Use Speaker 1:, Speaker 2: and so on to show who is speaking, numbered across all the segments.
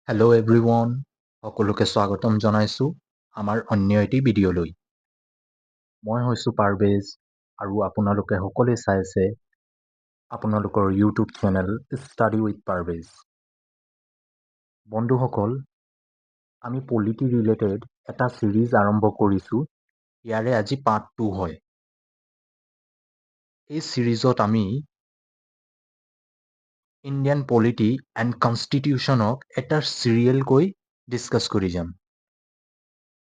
Speaker 1: Hello' everyone, সকলোকে স্বাগতম জনাইছোঁ আমাৰ অন্য এটি ভিডিঅ'লৈ। মই হৈছোঁ পাৰভেজ আৰু আপোনালোকে সকলোৱে চাই আছে আপোনালোকৰ YouTube channel study with Parvez. বন্ধুসকল, আমি পলিটি ৰিলেটেড এটা ছিৰিজ আৰম্ভ কৰিছোঁ। ইয়াৰে আজি পাৰ্ট 2 হয়। এই ছিৰিজত আমি ইণ্ডিয়ান পলিটি এণ্ড কনষ্টিটিউশ্যনক এটা চিৰিয়েলকৈ ডিছকাছ কৰি যাম।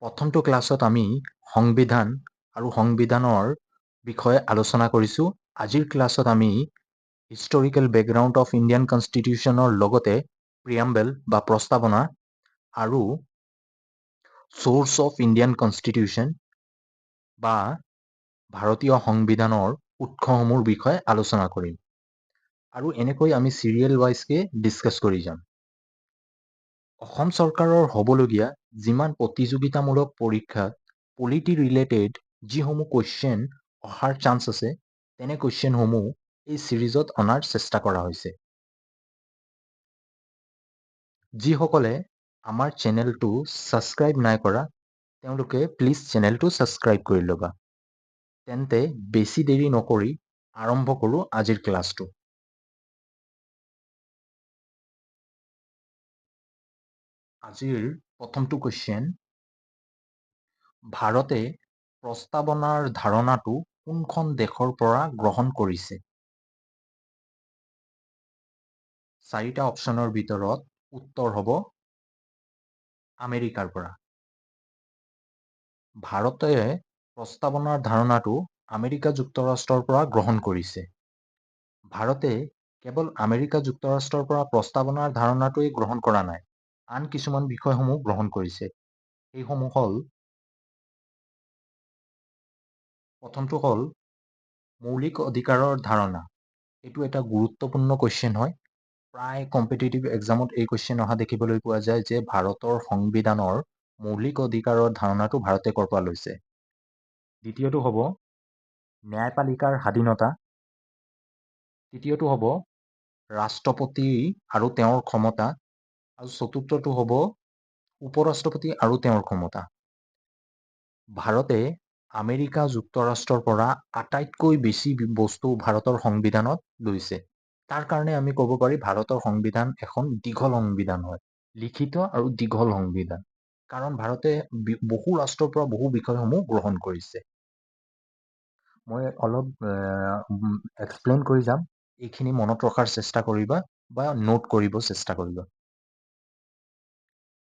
Speaker 1: প্ৰথমটো ক্লাছত আমি সংবিধান আৰু সংবিধানৰ বিষয়ে আলোচনা কৰিছোঁ। আজিৰ ক্লাছত আমি হিষ্টৰিকেল বেকগ্ৰাউণ্ড অফ ইণ্ডিয়ান কনষ্টিটিউশ্যনৰ লগতে প্ৰিয়াম্বেল বা প্ৰস্তাৱনা আৰু চ'ৰ্চ অফ ইণ্ডিয়ান কনষ্টিটিউশ্যন বা ভাৰতীয় সংবিধানৰ উৎসসমূহৰ বিষয়ে আলোচনা কৰিম আৰু এনেকৈ আমি চিৰিয়েল ৱাইজকে ডিছকাছ কৰি যাম। অসম চৰকাৰৰ হ'বলগীয়া যিমান প্ৰতিযোগিতামূলক পৰীক্ষাত পলিটি ৰিলেটেড যিসমূহ কুৱেশ্যন অহাৰ চান্স আছে, তেনে কুৱেশ্যনসমূহ এই ছিৰিজত অনাৰ চেষ্টা কৰা হৈছে। যিসকলে আমাৰ চেনেলটো ছাবস্ক্ৰাইব নাই কৰা, তেওঁলোকে প্লিজ চেনেলটো ছাবস্ক্ৰাইব কৰি ল'বা। তেন্তে বেছি দেৰি নকৰি আৰম্ভ কৰোঁ আজিৰ ক্লাছটো। আজিৰ প্ৰথমটো কুৱেশ্যন, ভাৰতে প্ৰস্তাৱনাৰ ধাৰণাটো কোনখন দেশৰ পৰা গ্ৰহণ কৰিছে? 4টা অপশ্যনৰ ভিতৰত উত্তৰ হ'ব আমেৰিকাৰ পৰা। ভাৰতে প্ৰস্তাৱনাৰ ধাৰণাটো আমেৰিকা যুক্তৰাষ্ট্ৰৰ পৰা গ্ৰহণ কৰিছে। ভাৰতে কেৱল আমেৰিকা যুক্তৰাষ্ট্ৰৰ পৰা প্ৰস্তাৱনাৰ ধাৰণাটোৱেই গ্ৰহণ কৰা নাই, আন কিছুমান বিষয়সমূহ গ্ৰহণ কৰিছে। সেইসমূহ হ'ল, প্ৰথমটো হ'ল মৌলিক অধিকাৰৰ ধাৰণা। এইটো এটা গুৰুত্বপূৰ্ণ কুৱেশ্যন হয়। প্ৰায় কম্পিটিটিভ এক্সামত এই কুৱেশ্যন অহা দেখিবলৈ পোৱা যায় যে ভাৰতৰ সংবিধানৰ মৌলিক অধিকাৰৰ ধাৰণাটো ভাৰতে ক'ৰ পৰা লৈছে। দ্বিতীয়টো হ'ব ন্যায়পালিকাৰ স্বাধীনতা। তৃতীয়টো হ'ব ৰাষ্ট্ৰপতি আৰু তেওঁৰ ক্ষমতা, আৰু চতুৰ্থটো হ'ব উপৰাষ্ট্ৰপতি আৰু তেওঁৰ ক্ষমতা। ভাৰতে আমেৰিকা যুক্তৰাষ্ট্ৰৰ পৰা আটাইতকৈ বেছি বস্তু ভাৰতৰ সংবিধানত লৈছে। তাৰ কাৰণে আমি ক'ব পাৰি ভাৰতৰ সংবিধান এখন দীঘল সংবিধান হয়, লিখিত আৰু দীঘল সংবিধান, কাৰণ ভাৰতে বহু ৰাষ্ট্ৰৰ পৰা বহু বিষয়সমূহ গ্ৰহণ কৰিছে। মই অলপ এক্সপ্লেইন কৰি যাম, এইখিনি মনত ৰখাৰ চেষ্টা কৰিবা বা নোট কৰিব চেষ্টা কৰিবা।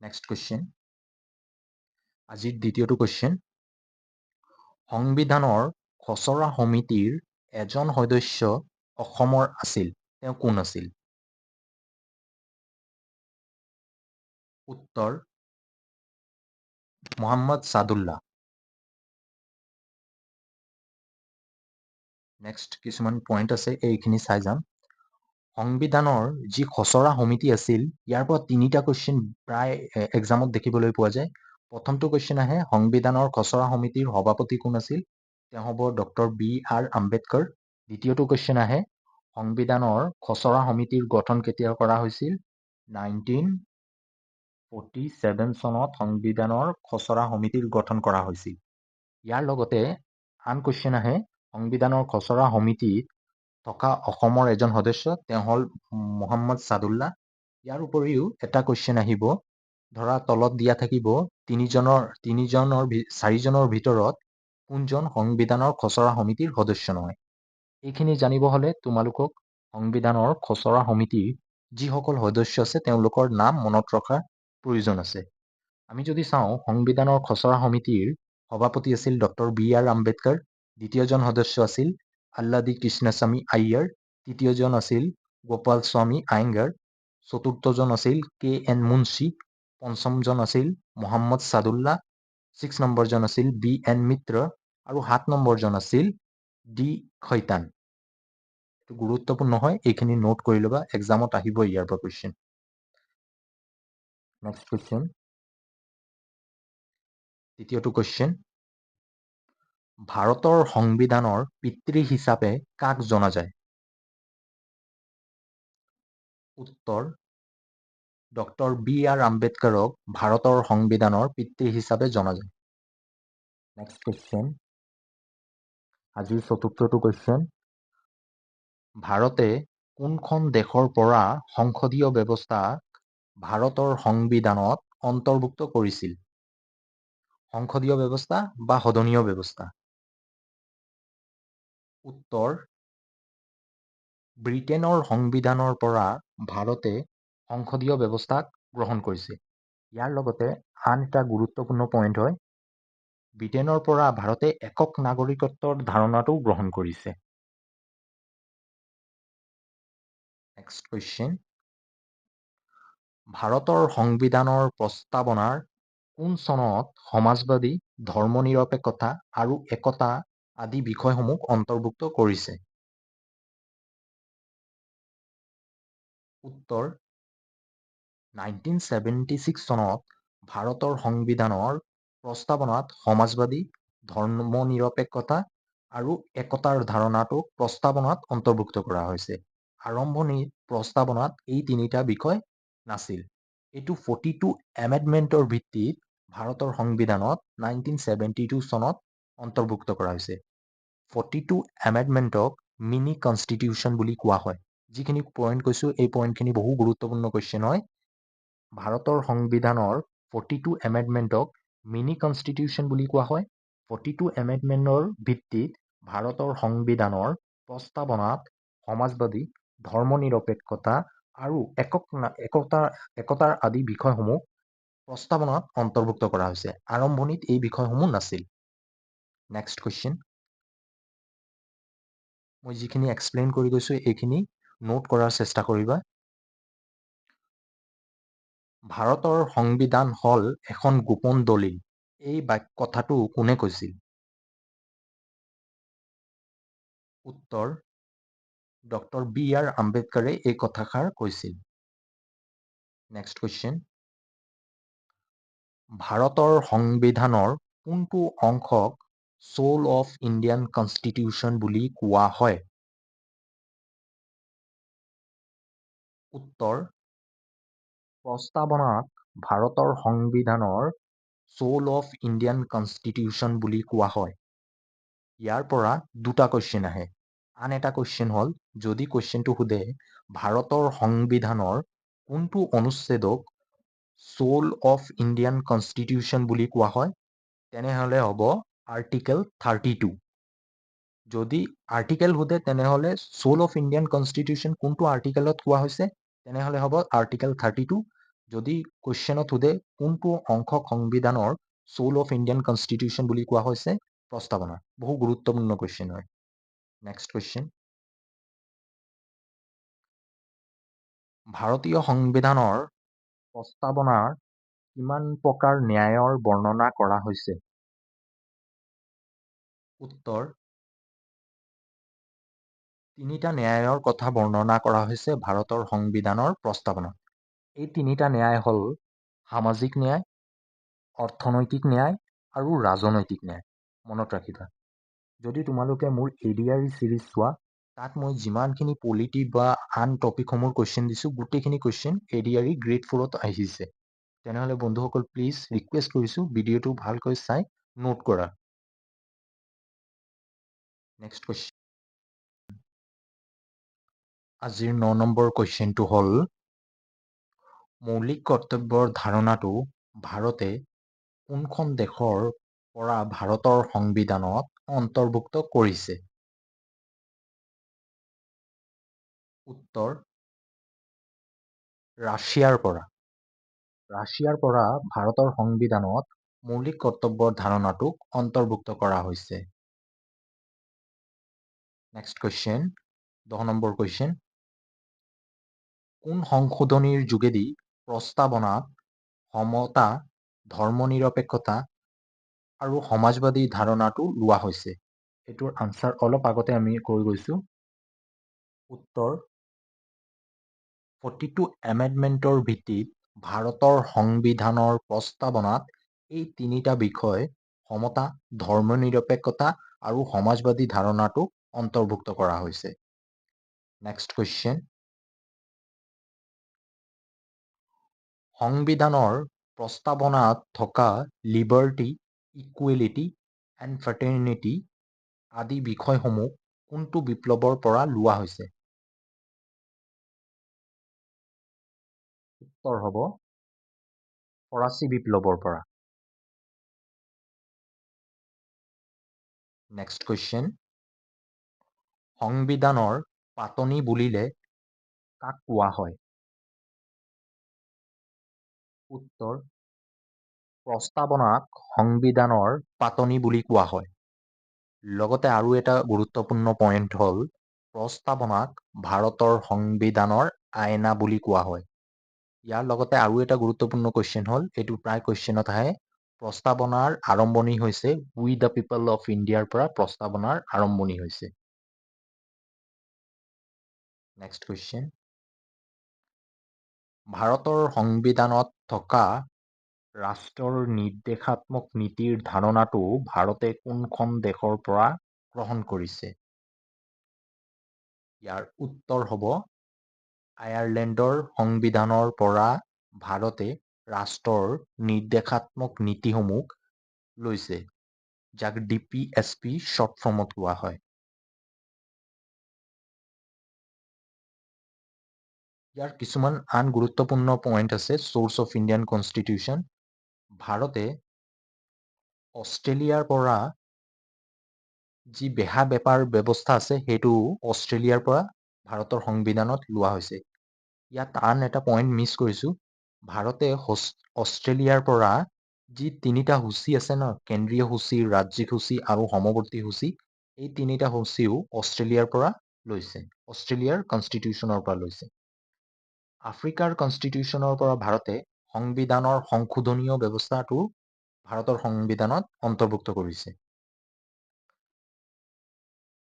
Speaker 1: নেক্সট কুৱেশ্যন, আজিৰ দ্বিতীয়টো কুৱেশ্যন, সংবিধানৰ খচৰা সমিতিৰ এজন সদস্য অসমৰ আছিল, তেওঁ কোন আছিল? উত্তৰ মহম্মদ ছাদুল্লাহ। নেক্সট কিছুমান পইণ্ট আছে, এইখিনি চাই যাম। সংবিধানৰ যি খচৰা সমিতি আছিল, ইয়াৰ পৰা 3টা কুৱেশ্যন প্ৰায় এক্সামত দেখিবলৈ পোৱা যায়। প্ৰথমটো কুৱেশ্যন আহে, সংবিধানৰ খচৰা সমিতিৰ সভাপতি কোন আছিল? তেওঁ হ'ব ডক্টৰ B.R. আম্বেদকাৰ। দ্বিতীয়টো কুৱেশ্যন আহে, সংবিধানৰ খচৰা সমিতিৰ গঠন কেতিয়া কৰা হৈছিল? 1947 চনত সংবিধানৰ খচৰা সমিতিৰ গঠন কৰা হৈছিল। ইয়াৰ লগতে আন কুৱেশ্যন আহে, সংবিধানৰ খচৰা সমিতিত থকা অসমৰ এজন সদস্য, তেওঁ হ'ল মহম্মদ ছাদুল্লাহ। ইয়াৰ উপৰিও এটা কুৱেশ্যন আহিব, ধৰা তলত দিয়া থাকিব 4জনৰ ভিতৰত কোনজন সংবিধানৰ খচৰা সমিতিৰ সদস্য নহয়। এইখিনি জানিব হ'লে তোমালোকক সংবিধানৰ খচৰা সমিতিৰ যিসকল সদস্য আছে তেওঁলোকৰ নাম মনত ৰখাৰ প্ৰয়োজন আছে। আমি যদি চাওঁ, সংবিধানৰ খচৰা সমিতিৰ সভাপতি আছিল ডক্টৰ B.R. আম্বেদকাৰ। দ্বিতীয়জন সদস্য আছিল আল্লাদি কৃষ্ণস্বামী আয়াৰ। তৃতীয়জন আছিল গোপাল স্বামী আয়েংগাৰ। চতুৰ্থজন আছিল K.N. মুন্সী। পঞ্চমজন আছিল মহম্মদ ছাদুল্লাহ। 6 নম্বৰজন আছিল B.N. মিত্ৰ আৰু 7 নম্বৰজন আছিল D. খৈতান। এইটো গুৰুত্বপূৰ্ণ হয়, এইখিনি নোট কৰি ল'বা, এক্সামত আহিব ইয়াৰ পৰা কুৱেশ্যন। নেক্সট কুৱেশ্যন, তৃতীয়টো কুৱেশ্যন, ভাৰতৰ সংবিধানৰ পিতৃ হিচাপে কাক জনা যায়? উত্তৰ ডক্টৰ B.R. আম্বেদকাৰক ভাৰতৰ সংবিধানৰ পিতৃ হিচাপে জনা যায়। নেক্সট কুৱেশ্যন, আজিৰ চতুৰ্থটো কুৱেশ্যন, ভাৰতে কোনখন দেশৰ পৰা সংসদীয় ব্যৱস্থাক ভাৰতৰ সংবিধানত অন্তৰ্ভুক্ত কৰিছিল? সংসদীয় ব্যৱস্থা বা সদনীয় ব্যৱস্থা? উত্তৰ, ব্ৰিটেইনৰ সংবিধানৰ পৰা ভাৰতে সংসদীয় ব্যৱস্থাক গ্ৰহণ কৰিছে। ইয়াৰ লগতে আন এটা গুৰুত্বপূৰ্ণ পইণ্ট হয়, ব্ৰিটেইনৰ পৰা ভাৰতে একক নাগৰিকত্বৰ ধাৰণাটো গ্ৰহণ কৰিছে। নেক্সট কুৱেশ্যন, ভাৰতৰ সংবিধানৰ প্ৰস্তাৱনাৰ কোন চনত সমাজবাদী, ধৰ্মনিৰপেক্ষতা আৰু একতা আদি বিষয়সমূহ অন্তৰ্ভুক্ত কৰিছে? উত্তৰ, 1976 চনত ভাৰতৰ সংবিধানৰ প্ৰস্তাৱনাত সমাজবাদী, ধৰ্মনিৰপেক্ষতা আৰু একতাৰ ধাৰণাটোক প্ৰস্তাৱনাত অন্তৰ্ভুক্ত কৰা হৈছে। আৰম্ভণিত প্ৰস্তাৱনাত এই তিনিটা বিষয় নাছিল। এইটো 42 এমেণ্ডমেণ্টৰ ভিত্তিত ভাৰতৰ সংবিধানত 1972 চনত অন্তৰ্ভুক্ত কৰা হৈছে। 42 এমেণ্ডমেণ্টক মিনি কনষ্টিটিউশ্যন বুলি কোৱা হয়। যিখিনি পইণ্ট কৈছোঁ, এই পইণ্টখিনি বহু গুৰুত্বপূৰ্ণ কুৱেশ্যন হয়। ভাৰতৰ সংবিধানৰ 42 এমেণ্ডমেণ্টক মিনি কনষ্টিটিউশ্যন বুলি কোৱা হয়। 42 এমেণ্ডমেণ্টৰ ভিত্তিত ভাৰতৰ সংবিধানৰ প্ৰস্তাৱনাত সমাজবাদী, ধৰ্মনিৰপেক্ষতা আৰু একতাৰ আদি বিষয়সমূহ প্ৰস্তাৱনাত অন্তৰ্ভুক্ত কৰা হৈছে। আৰম্ভণিত এই বিষয়সমূহ নাছিল। নেক্সট কুৱেশ্যন, মই যিখিনি এক্সপ্লেইন কৰি গৈছোঁ এইখিনি নোট কৰাৰ চেষ্টা কৰিবা। ভাৰতৰ সংবিধান হ'ল এখন গোপন দলিল। এই কথাটো কোনে কৈছিল? উত্তৰ, ডক্টৰ B.R. আম্বেদকাৰে এই কথাষাৰ কৈছিল। নেক্সট কুৱেশ্যন, ভাৰতৰ সংবিধানৰ কোনটো অংশক সোল অফ ইণ্ডিয়ান কনষ্টিটিউশ্যন বুলি কোৱা হয়? উত্তৰ, প্ৰস্তাৱনাক ভাৰতৰ সংবিধানৰ সোল অফ ইণ্ডিয়ান কনষ্টিটিউশ্যন বুলি কোৱা হয়। ইয়াৰ পৰা দুটা কুৱেশ্যন আহে। আন এটা কুৱেশ্যন হ'ল, যদি কুৱেশ্যনটো সোধে ভাৰতৰ সংবিধানৰ কোনটো অনুচ্ছেদক সোল অফ ইণ্ডিয়ান কনষ্টিটিউশ্যন বুলি কোৱা হয়, তেনেহ'লে হ'ব আৰ্টিকেল 32। যদি আৰ্টিকেল সোধে তেনেহ'লে সোল অফ ইণ্ডিয়ান কনষ্টিটিউশ্যন কোনটো আৰ্টিকেলত কোৱা হৈছে, তেনেহ'লে হ'ব আৰ্টিকেল 32। যদি কুৱেশ্যনত সোধে কোনটো অংশক সংবিধানৰ সোল অফ ইণ্ডিয়ান কনষ্টিটিউশ্যন বুলি কোৱা হৈছে, প্ৰস্তাৱনা। বহু গুৰুত্বপূৰ্ণ কুৱেশ্যন হয়। নেক্সট কুৱেশ্যন, ভাৰতীয় সংবিধানৰ প্ৰস্তাৱনাৰ কিমান প্ৰকাৰ ন্যায়ৰ বৰ্ণনা কৰা হৈছে? উত্তৰ, তিনিটা ন্যায়ৰ কথা বৰ্ণনা কৰা হৈছে ভাৰতৰ সংবিধানৰ প্ৰস্তাৱনাত। এই তিনিটা ন্যায় হ'ল সামাজিক ন্যায়, অৰ্থনৈতিক ন্যায় আৰু ৰাজনৈতিক ন্যায়। মনত ৰাখিবা। যদি তোমালোকে মোৰ ADRE চিৰিজ চোৱা, তাত মই যিমানখিনি পলিটি বা আন টপিকসমূহৰ কুৱেশ্যন দিছোঁ, গোটেইখিনি কুৱেশ্যন ADRE গ্ৰেড 4ত আহিছে। তেনেহ'লে বন্ধুসকল, প্লিজ ৰিকুৱেষ্ট কৰিছোঁ ভিডিঅ'টো ভালকৈ চাই নোট কৰা। নেক্সট কুৱেশ্যন, আজিৰ 9 নম্বৰ কুৱেশ্যনটো হ'ল, মৌলিক কৰ্তব্যৰ ধাৰণাটো ভাৰতে কোনখন দেশৰ পৰা ভাৰতৰ সংবিধানত অন্তৰ্ভুক্ত কৰিছে? উত্তৰ, ৰাছিয়াৰ পৰা। ৰাছিয়াৰ পৰা ভাৰতৰ সংবিধানত মৌলিক কৰ্তব্যৰ ধাৰণাটোক অন্তৰ্ভুক্ত কৰা হৈছে। নেক্সট কুৱেশ্যন, 10 নম্বৰ কুৱেশ্যন, কোন সংশোধনীৰ যোগেদি প্ৰস্তাৱনাত সমতা, ধৰ্মনিৰপেক্ষতা আৰু সমাজবাদী ধাৰণাটো লোৱা হৈছে? এইটোৰ আনচাৰ অলপ আগতে আমি কৈ গৈছোঁ। উত্তৰ, 42 এমেণ্ডমেণ্টৰ ভিত্তিত ভাৰতৰ সংবিধানৰ প্ৰস্তাৱনাত এই তিনিটা বিষয় সমতা, ধৰ্মনিৰপেক্ষতা আৰু সমাজবাদী ধাৰণাটো অন্তৰ্ভুক্ত কৰা হৈছে। নেক্সট কুৱেশ্যন, সংবিধানৰ প্ৰস্তাৱনাত থকা লিবাৰ্টি, ইকুৱেলিটি এণ্ড ফ্ৰেটাৰ্নিটি আদি বিষয়সমূহ কোনটো বিপ্লৱৰ পৰা লোৱা হৈছে? উত্তৰ হ'ব ফৰাচী বিপ্লৱৰ পৰা। নেক্সট কুৱেশ্যন, সংবিধানৰ পাতনি বুলিলে কাক কোৱা হয়? উত্তৰ, প্ৰস্তাৱনাক সংবিধানৰ পাতনি বুলি কোৱা হয়। লগতে আৰু এটা গুৰুত্বপূৰ্ণ পইণ্ট হ'ল প্ৰস্তাৱনাক ভাৰতৰ সংবিধানৰ আইনা বুলি কোৱা হয়। ইয়াৰ লগতে আৰু এটা গুৰুত্বপূৰ্ণ কুৱেশ্যন হ'ল, এইটো প্ৰায় কুৱেশ্যনত আহে, প্ৰস্তাৱনাৰ আৰম্ভণি হৈছে উই দ্য পিপল অফ ইণ্ডিয়াৰ পৰা প্ৰস্তাৱনাৰ আৰম্ভণি হৈছে। নেক্সট কুৱেশ্যন, ভাৰতৰ সংবিধানত থকা ৰাষ্ট্ৰৰ নিৰ্দেশাত্মক নীতিৰ ধাৰণাটো ভাৰতে কোনখন দেশৰ পৰা গ্ৰহণ কৰিছে? ইয়াৰ উত্তৰ হ'ব আয়াৰলেণ্ডৰ সংবিধানৰ পৰা ভাৰতে ৰাষ্ট্ৰৰ নিৰ্দেশাত্মক নীতিসমূহ লৈছে, যাক DPSP শ্বৰ্ট ফৰ্মত কোৱা হয়। ইয়াৰ কিছুমান আন গুৰুত্বপূৰ্ণ পইণ্ট আছে। চ'ৰ্চ অফ ইণ্ডিয়ান কনষ্টিটিউশ্যন, ভাৰতে অষ্ট্ৰেলিয়াৰ পৰা যি বেহা বেপাৰ ব্যৱস্থা আছে সেইটো অষ্ট্ৰেলিয়াৰ পৰা ভাৰতৰ সংবিধানত লোৱা হৈছে। ইয়াত আন এটা পইণ্ট মিছ কৰিছোঁ, ভাৰতে অষ্ট্ৰেলিয়াৰ পৰা যি তিনিটা সূচী আছে ন, কেন্দ্ৰীয় সূচী, ৰাজ্যিক সূচী আৰু সমৱৰ্তী সূচী, এই তিনিটা সূচীও অষ্ট্ৰেলিয়াৰ পৰা লৈছে, অষ্ট্ৰেলিয়াৰ কনষ্টিটিউশ্যনৰ পৰা লৈছে। আফ্ৰিকাৰ কনষ্টিটিউশ্যনৰ পৰা ভাৰতে সংবিধানৰ সংশোধনীয় ব্যৱস্থাটো ভাৰতৰ সংবিধানত অন্তৰ্ভুক্ত কৰিছে।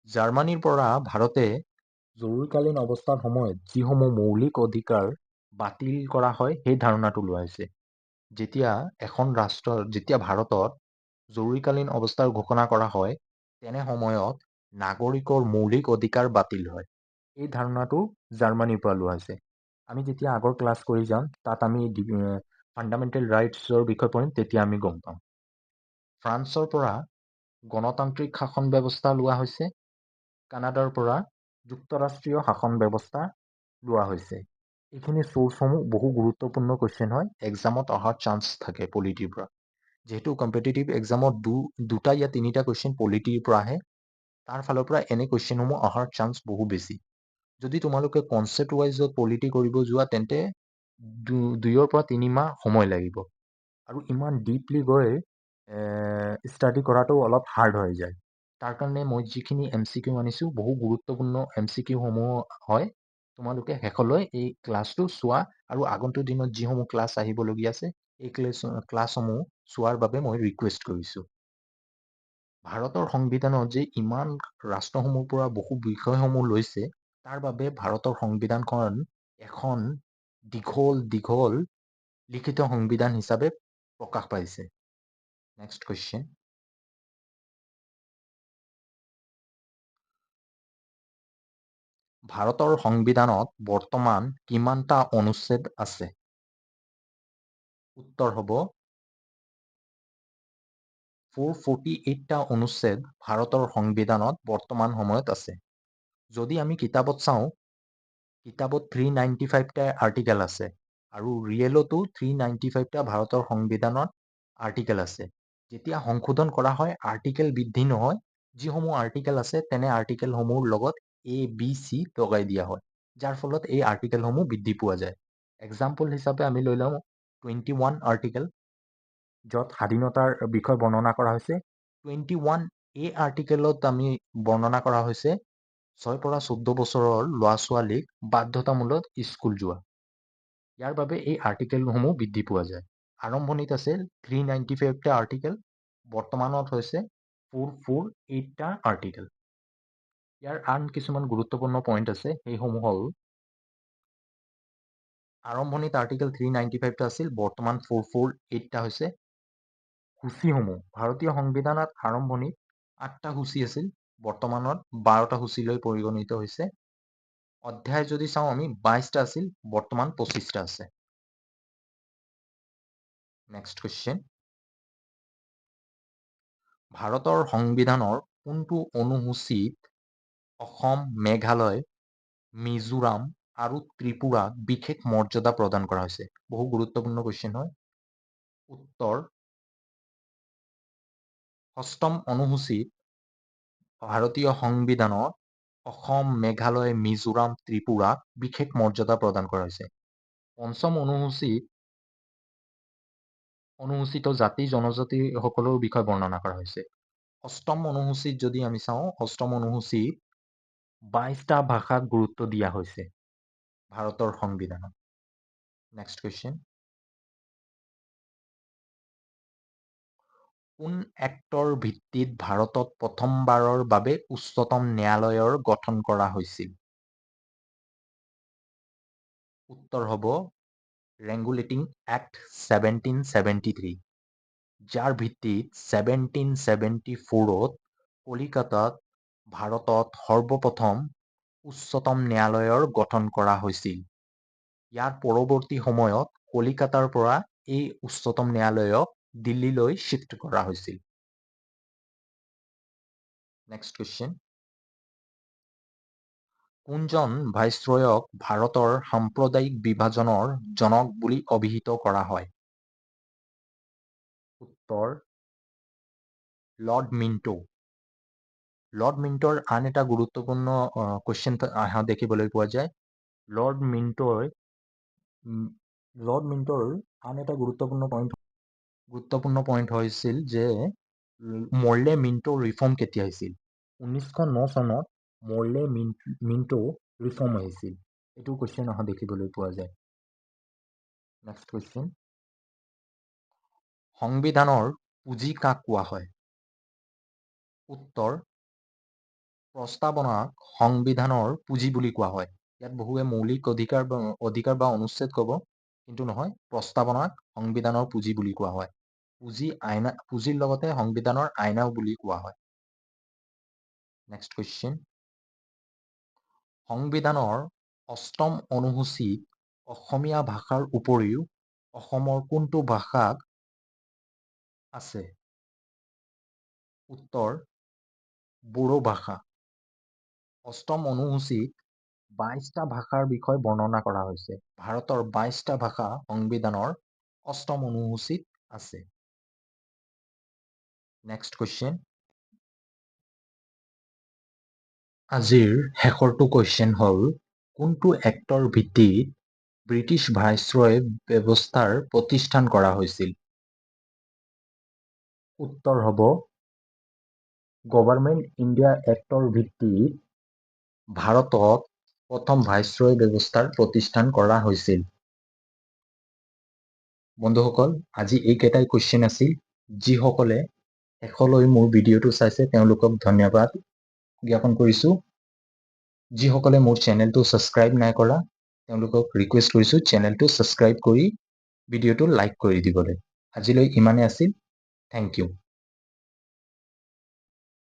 Speaker 1: জাৰ্মানীৰ পৰা ভাৰতে জৰুৰীকালীন অৱস্থাৰ সময়ত যিসমূহ মৌলিক অধিকাৰ বাতিল কৰা হয় সেই ধাৰণাটো লোৱা হৈছে। যেতিয়া ভাৰতত জৰুৰীকালীন অৱস্থাৰ ঘোষণা কৰা হয়, তেনে সময়ত নাগৰিকৰ মৌলিক অধিকাৰ বাতিল হয়। এই ধাৰণাটো জাৰ্মানীৰ পৰা লোৱা হৈছে। আমি যেতিয়া আগৰ ক্লাছ কৰি যাম, তাত আমি ফাণ্ডামেণ্টেল ৰাইটছৰ বিষয়ে পঢ়িম, তেতিয়া আমি গম পাম। ফ্ৰান্সৰ পৰা গণতান্ত্ৰিক শাসন ব্যৱস্থা লোৱা হৈছে। কানাডাৰ পৰা যুক্তৰাষ্ট্ৰীয় শাসন ব্যৱস্থা লোৱা হৈছে। এইখিনি চ'ৰ্চসমূহ বহু গুৰুত্বপূৰ্ণ কুৱেশ্যন হয়, এক্সামত অহাৰ চান্স থাকে পলিটিৰ পৰা। যিহেতু কম্পিটিটিভ এক্সামত দুটা या তিনিটা কুৱেশ্যন পলিটিৰ পৰা আহে, তাৰ ফালৰ পৰা এনে কুৱেশ্যনসমূহ অহাৰ চান্স বহু বেছি। যদি তোমালোকে কনচেপ্ট ৱাইজত পলিটি কৰিব যোৱা, তেন্তে 2 পৰা 3 মাহ সময় লাগিব, আৰু ইমান ডিপলি গৈ ষ্টাডি কৰাটো অলপ হাৰ্ড হৈ যায়। তাৰ কাৰণে মই যিখিনি MCQ আনিছোঁ, বহু গুৰুত্বপূৰ্ণ MCQ সমূহ হয়। তোমালোকে শেষলৈ এই ক্লাছটো চোৱা, আৰু আগন্তুক দিনত যিসমূহ ক্লাছ আহিবলগীয়া আছে, এই ক্লাছসমূহ চোৱাৰ বাবে মই ৰিকুৱেষ্ট কৰিছোঁ। ভাৰতৰ সংবিধানত যে ইমান ৰাষ্ট্ৰসমূহৰ পৰা বহু বিষয়সমূহ লৈছে, তাৰ বাবে ভাৰতৰ সংবিধানখন এখন দীঘল লিখিত সংবিধান হিচাপে প্ৰকাশ পাইছে। নেক্সট কুৱেশ্যন, ভাৰতৰ সংবিধানত বৰ্তমান কিমানটা অনুচ্ছেদ আছে? উত্তৰ হ'ব 448টা অনুচ্ছেদ ভাৰতৰ সংবিধানত বৰ্তমান সময়ত আছে। যদি আমি কিতাপত চাওঁ, কিতাপত 395টা আৰ্টিকেল আছে, আৰু ৰিয়েলতো 395টা ভাৰতৰ সংবিধানত আৰ্টিকেল আছে। যেতিয়া সংশোধন কৰা হয়, আৰ্টিকেল বৃদ্ধি নহয়, যিসমূহ আৰ্টিকেল আছে তেনে আৰ্টিকেলসমূহৰ লগত ABC লগাই দিয়া হয়, যাৰ ফলত এই আৰ্টিকেলসমূহ বৃদ্ধি পোৱা যায়। এক্সাম্পল হিচাপে আমি লৈ লওঁ 21 আৰ্টিকেল, য'ত স্বাধীনতাৰ বিষয়ে বৰ্ণনা কৰা হৈছে। 21A আৰ্টিকেলত আমি বৰ্ণনা কৰা হৈছে 6 পৰা 14 বছৰৰ ল'ৰা ছোৱালীক বাধ্যতামূলক স্কুল যোৱা। ইয়াৰ বাবে এই আৰ্টিকেলসমূহ বৃদ্ধি পোৱা যায়। আৰম্ভণিত আছিল 395টা আৰ্টিকেল, বৰ্তমানত হৈছে 448টা আৰ্টিকেল। ইয়াৰ আন কিছুমান গুৰুত্বপূৰ্ণ পইণ্ট আছে, সেইসমূহ হ'ল, আৰম্ভণিত আৰ্টিকেল 395টা আছিল, বৰ্তমান 448টা হৈছে। সূচীসমূহ, ভাৰতীয় সংবিধানত আৰম্ভণিত 8টা সূচী আছিল, বৰ্তমানত 12টা সূচীলৈ পৰিগণিত হৈছে। অধ্যায় যদি চাওঁ আমি 22টা আছিল, বৰ্তমান 25টা আছে। নেক্সট কুৱেশ্যন, ভাৰতৰ সংবিধানৰ কোনটো অনুসূচীত অসম, মেঘালয়, মিজোৰাম আৰু ত্ৰিপুৰাক বিশেষ মৰ্যাদা প্ৰদান কৰা হৈছে? বহু গুৰুত্বপূৰ্ণ কুৱেশ্যন হয়। উত্তৰ, 6ম অনুসূচীত ভাৰতীয় সংবিধানত অসম, মেঘালয়, মিজোৰাম, ত্ৰিপুৰাক বিশেষ মৰ্যাদা প্ৰদান কৰা হৈছে। 5ম অনুসূচিত জাতি জনজাতি সকলৰ বিষয়ে বৰ্ণনা কৰা হৈছে। 6ম অনুসূচিত যদি আমি চাওঁ, 6ম অনুসূচিত 22টা ভাষাক গুৰুত্ব দিয়া হৈছে ভাৰতৰ সংবিধানত। নেক্সট কুৱেশ্যন, কোন এক্টৰ ভিত্তিত ভাৰতত প্ৰথমবাৰৰ বাবে উচ্চতম ন্যায়ালয়ৰ গঠন কৰা হৈছিল? উত্তৰ হ'ব ৰেগুলেটিং এক্ট 1773, যাৰ ভিত্তিত 1774ত কলিকাতাত ভাৰতত সৰ্বপ্ৰথম উচ্চতম ন্যায়ালয়ৰ গঠন কৰা হৈছিল। ইয়াৰ পৰৱৰ্তী সময়ত কলিকাতাৰ পৰা এই উচ্চতম ন্যায়ালয়ক দিল্লীলৈ শিফ্ট কৰা হৈছিল। নেক্সট কুৱেশ্যন, কোনজন ভাইচৰয়ক ভাৰতৰ সাম্প্ৰদায়িক বিভাজনৰ জনক বুলি অভিহিত কৰা হয়? উত্তৰ, লৰ্ড মিণ্টো। লৰ্ড মিণ্টৰ আন এটা গুৰুত্বপূৰ্ণ কুৱেশ্যন অহা দেখিবলৈ পোৱা যায়। লৰ্ড মিণ্টৰ আন এটা গুৰুত্বপূৰ্ণ পইণ্ট হৈছিল যে মৰ্লে মিণ্টো ৰিফৰ্ম কেতিয়া হৈছিল? 1909 চনত মৰ্লে মিণ্টো ৰিফৰ্ম আহিছিল। এইটো কুৱেশ্যন অহা দেখিবলৈ পোৱা যায়। নেক্সট কুৱেশ্যন, সংবিধানৰ পুঁজি কাক কোৱা হয়? উত্তৰ, প্ৰস্তাৱনাক সংবিধানৰ পুঁজি বুলি কোৱা হয়। ইয়াত বহুৱে মৌলিক অধিকাৰ বা অনুচ্ছেদ ক'ব, কিন্তু নহয়, প্ৰস্তাৱনাক সংবিধানৰ পুঁজি বুলি কোৱা হয়। পুঁজিৰ লগতে সংবিধানৰ আইনাও বুলি কোৱা হয়। নেক্সট কুৱেশ্যন, সংবিধানৰ 8ম অনুসূচীত অসমীয়া ভাষাৰ উপৰিও অসমৰ কোনটো ভাষাক আছে? উত্তৰ, বড়ো ভাষা। 8ম অনুসূচীত 22টা ভাষাৰ বিষয়ে বৰ্ণনা কৰা হৈছে। ভাৰতৰ 22টা ভাষা সংবিধানৰ 8ম অনুসূচীত আছে। নেক্সট কুৱেশ্যন, আজিৰ শেষৰটো কুৱেশ্যন হ'ল, কোনটো এক্টৰ ভিত্তিত ব্ৰিটিছ ভাইচৰয় ব্যৱস্থাৰ প্ৰতিষ্ঠান কৰা হৈছিল? উত্তৰ হ'ব গভৰ্ণমেণ্ট ইণ্ডিয়া এক্টৰ ভিত্তিত ভাৰতত প্ৰথম ভাইচৰয় ব্যৱস্থাৰ প্ৰতিষ্ঠান কৰা হৈছিল। বন্ধুসকল, আজি এইকেইটাই কুৱেশ্যন আছিল। যিসকলে শেষলৈ মোৰ ভিডিঅ'টো চাইছে তেওঁলোকক ধন্যবাদ জ্ঞাপন কৰিছোঁ। যিসকলে মোৰ চেনেলটো ছাবস্ক্ৰাইব নাই কৰা তেওঁলোকক ৰিকুৱেষ্ট কৰিছোঁ চেনেলটো ছাবস্ক্ৰাইব কৰি ভিডিঅ'টো লাইক কৰি দিবলৈ। আজিলৈ ইমানে আছিল। Thank U.